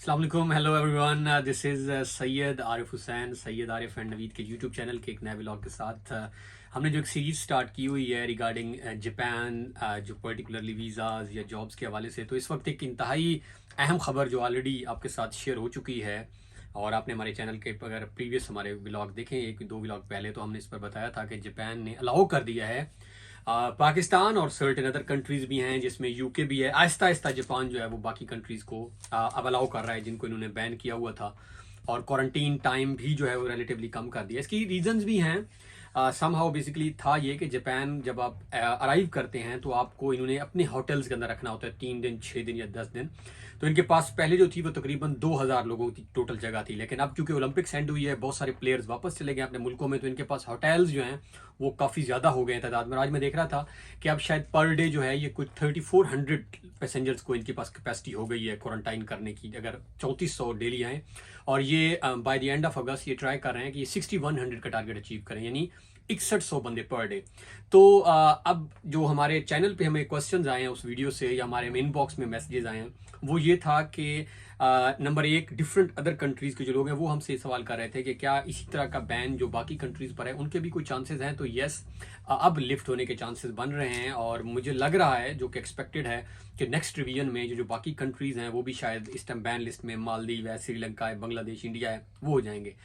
अस्सलाम वालेकुम, hello everyone, this is Syed Arif Hussain, Syed Arif and Naveed के यूट्यूब चैनल के एक नए व्लॉग के साथ हमने जो एक सीरीज़ स्टार्ट की हुई है रिगार्डिंग जापान, जो पर्टिकुलरली वीज़ाज़ या जॉब्स के हवाले से। तो इस वक्त एक इंतहाई अहम खबर जो ऑलरेडी आपके साथ शेयर हो चुकी है, और आपने हमारे चैनल के अगर प्रीवियस हमारे व्लॉग देखें, एक दो व्लॉग पहले, तो हमने इस पर बताया था कि जापान ने अलाउ कर दिया है पाकिस्तान और सर्टेन अदर कंट्रीज भी हैं जिसमें यूके भी है। आहिस्ता आहिस्ता जापान जो है वो बाकी कंट्रीज को अब अलाउ कर रहा है जिनको इन्होंने बैन किया हुआ था, और क्वारंटीन टाइम भी जो है वो रिलेटिवली कम कर दिया। इसकी रीजंस भी हैं। समहाउ बेसिकली था ये कि जापान जब आप अराइव करते हैं तो आपको इन्होंने अपने होटल्स के अंदर रखना होता है 3 दिन, 6 दिन या 10 दिन। तो इनके पास पहले जो थी वो तकरीबन 2000 लोगों की टोटल जगह थी, लेकिन अब क्योंकि ओलंपिक्स एंड हुई है, बहुत सारे प्लेयर्स वापस चले गए अपने मुल्कों में, तो इनके पास होटल्स जो हैं वो काफ़ी ज़्यादा हो गए हैं तादाद में। आज मैं देख रहा था कि अब शायद पर डे जो है ये कुछ 3400 पैसेंजर्स को इनके पास कैपेसिटी हो गई है क्वारंटाइन करने की, अगर 3400 डेली आए। और ये बाय द एंड ऑफ अगस्त ये ट्राई कर रहे हैं कि ये 6100 का टारगेट अचीव करें, यानी 6100 बंदे पर डे। तो अब जो हमारे चैनल पे हमें क्वेश्चंस आए हैं उस वीडियो से, या हमारे इनबॉक्स में मैसेजेस आए हैं, वो ये था कि नंबर एक, डिफरेंट अदर कंट्रीज के जो लोग हैं वो हमसे सवाल कर रहे थे कि क्या इसी तरह का बैन जो बाकी कंट्रीज पर है उनके भी कोई चांसेस हैं। तो यस, अब लिफ्ट होने के चांसेस बन रहे हैं, और मुझे लग रहा है, जो कि एक्सपेक्टेड है, कि नेक्स्ट रिवीजन में जो बाकी कंट्रीज हैं वो भी शायद इस टाइम बैन लिस्ट में, मालदीव है, श्रीलंका है, बांग्लादेश, इंडिया है, वो हो जाएंगे।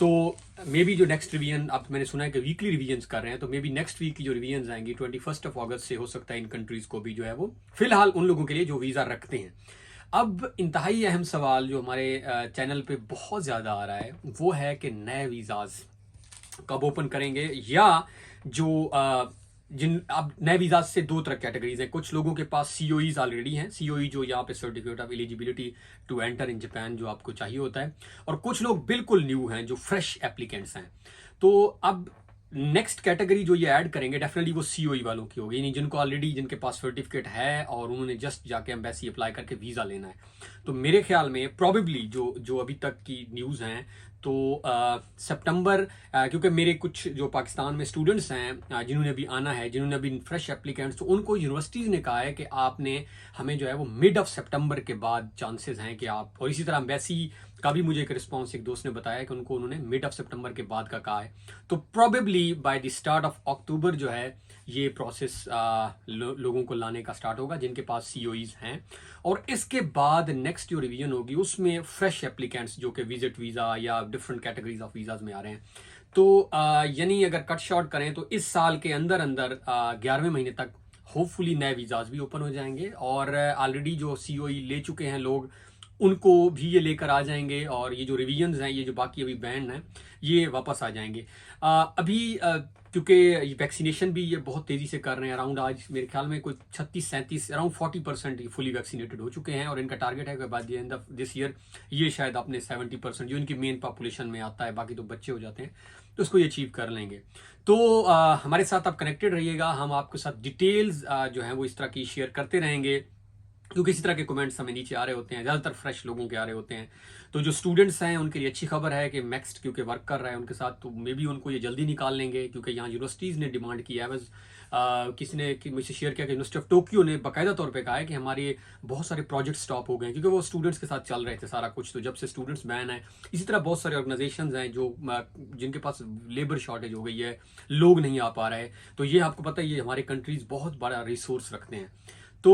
तो मे बी जो नेक्स्ट रिवीजन, अब मैंने सुना है कि वीकली रिवीजन कर रहे हैं, तो मे बी नेक्स्ट वीक की जो रिवीजन आएंगी 21 अगस्त से, हो सकता है इन कंट्रीज को भी जो है वो, फिलहाल उन लोगों के लिए जो वीज़ा रखते हैं। अब इंतहाई अहम सवाल जो हमारे चैनल पे बहुत ज़्यादा आ रहा है वो है कि नए वीज़ाज कब ओपन करेंगे, या जो जिन अब नए वीज़ा से दो तरह कैटेगरीज हैं। कुछ लोगों के पास सीओईज ऑलरेडी हैं, सीओई जो यहाँ पे certificate of eligibility to enter in Japan जो आपको चाहिए होता है, और कुछ लोग बिल्कुल न्यू हैं जो फ्रेश एप्लीकेंट्स हैं। तो अब नेक्स्ट कैटेगरी जो ये ऐड करेंगे डेफिनेटली वो सीओई वालों की होगी, यानी जिनको ऑलरेडी, जिनके पास सर्टिफिकेट है और उन्होंने जस्ट जाके एम्बेसी अप्लाई करके वीज़ा लेना है। तो मेरे ख्याल में प्रॉबेबली जो अभी तक की न्यूज़ हैं, तो सितंबर, क्योंकि मेरे कुछ जो पाकिस्तान में स्टूडेंट्स हैं जिन्होंने अभी आना है, जिन्होंने अभी फ्रेश एप्लीकेंट्स, तो उनको यूनिवर्सिटीज़ ने कहा है कि आपने हमें जो है वो मिड ऑफ सितंबर के बाद चांसेस हैं कि आप, और इसी तरह एम्बेसी का भी मुझे एक रिस्पॉन्स एक दोस्त ने बताया कि उन्होंने मिड ऑफ सितंबर के बाद का कहा है। तो probably by the start of October जो है ये प्रोसेस लोगों को लाने का स्टार्ट होगा जिनके पास सीओईज हैं, और इसके बाद नेक्स्ट जो रिवीजन होगी उसमें फ्रेश एप्लीकेंट्स जो कि विजिट वीज़ा या डिफरेंट कैटेगरीज ऑफ वीज़ाज में आ रहे हैं। तो यानी अगर कट शॉर्ट करें तो इस साल के अंदर अंदर 11वें महीने तक होपफुली नए वीज़ाज भी ओपन हो जाएंगे, और ऑलरेडी जो सीओई ले चुके हैं लोग उनको भी ये लेकर आ जाएंगे, और ये जो रिवीजन्स हैं, ये जो बाकी अभी बैन हैं, ये वापस आ जाएंगे। अभी क्योंकि वैक्सीनेशन भी ये बहुत तेज़ी से कर रहे हैं, अराउंड आज मेरे ख्याल में कोई 36-37 अराउंड 40% फुली वैक्सीनेटेड हो चुके हैं, और इनका टारगेट है कि by the end of this year ये शायद अपने 70% जो इनकी मेन पॉपुलेशन में आता है, बाकी तो बच्चे हो जाते हैं, तो उसको ये अचीव कर लेंगे। तो हमारे साथ आप कनेक्टेड रहिएगा, हम आपके साथ डिटेल्स जो हैं वो इस तरह की शेयर करते रहेंगे, क्योंकि इसी तरह के कमेंट्स हमें नीचे आ रहे होते हैं, ज़्यादातर फ्रेश लोगों के आ रहे होते हैं। तो जो स्टूडेंट्स हैं उनके लिए अच्छी खबर है कि मैक्स्ट क्योंकि वर्क कर रहा है उनके साथ, तो मे बी उनको ये जल्दी निकाल लेंगे, क्योंकि यहाँ यूनिवर्सिटीज़ ने डिमांड की है। बस किसी ने मुझसे शेयर किया कि यूनिवर्सिटी ऑफ टोक्यो ने बाकायदा तौर पे कहा है कि हमारे बहुत सारे प्रोजेक्ट स्टॉप हो गए, क्योंकि वो स्टूडेंट्स के साथ चल रहे थे सारा कुछ। तो जब से स्टूडेंट्स बैन है, इसी तरह बहुत सारे ऑर्गेनाइजेशंस हैं जो जिनके पास लेबर शॉर्टेज हो गई है, लोग नहीं आ पा रहे। तो ये आपको पता है, ये हमारे कंट्रीज बहुत बड़ा रिसोर्स रखते हैं। तो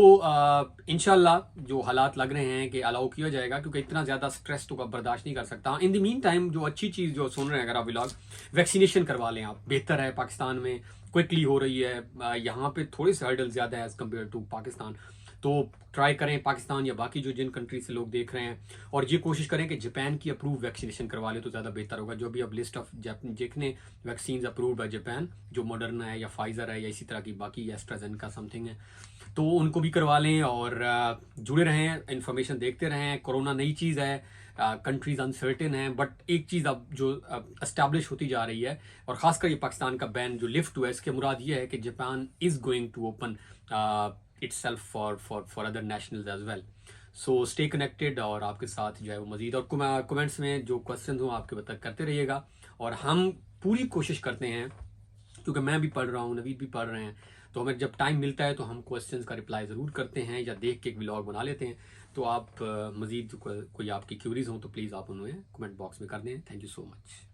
इंशाल्लाह जो हालात लग रहे हैं कि अलाउ किया जाएगा, क्योंकि इतना ज़्यादा स्ट्रेस तो बर्दाश्त नहीं कर सकता। इन द मीन टाइम जो अच्छी चीज़ जो सुन रहे हैं, अगर आप व्लॉग, वैक्सीनेशन करवा लें आप, बेहतर है। पाकिस्तान में क्विकली हो रही है, यहाँ पे थोड़े से हर्डल ज़्यादा है एज़ कम्पेयर टू पाकिस्तान। तो ट्राई करें पाकिस्तान या बाकी जो जिन कंट्री से लोग देख रहे हैं, और ये कोशिश करें कि जापान की अप्रूव वैक्सीनेशन करवा ले तो ज़्यादा बेहतर होगा। जो भी अब लिस्ट ऑफ जितने वैक्सीन अप्रूव्ड है जापान, जो मॉडर्ना है या फाइजर है या इसी तरह की बाकी एस्ट्राजेनेका समथिंग है, तो उनको भी करवा लें, और जुड़े रहें, इन्फॉर्मेशन देखते रहें। कोरोना नई चीज़ है, कंट्रीज अनसर्टेन हैं, बट एक चीज़ अब जो एस्टैब्लिश होती जा रही है, और ख़ासकर ये पाकिस्तान का बैन जो लिफ्ट हुआ है, इसके मुराद ये है कि Japan is going to open itself for other nationals as well. So stay connected, और आपके साथ जो है वो मजीद, और कमेंट्स में जो क्वेश्चन हो आपके बता करते रहिएगा, और हम पूरी कोशिश करते हैं, क्योंकि मैं भी पढ़ रहा हूँ, नवीद भी पढ़ रहे हैं, तो हमें जब टाइम मिलता है तो हम क्वेश्चंस का रिप्लाई ज़रूर करते हैं, या देख के एक व्लॉग बना लेते हैं। तो आप मज़ीद कोई आपकी क्यूरीज हों तो प्लीज़ आप उन्हें कमेंट बॉक्स में कर दें। Thank you so much.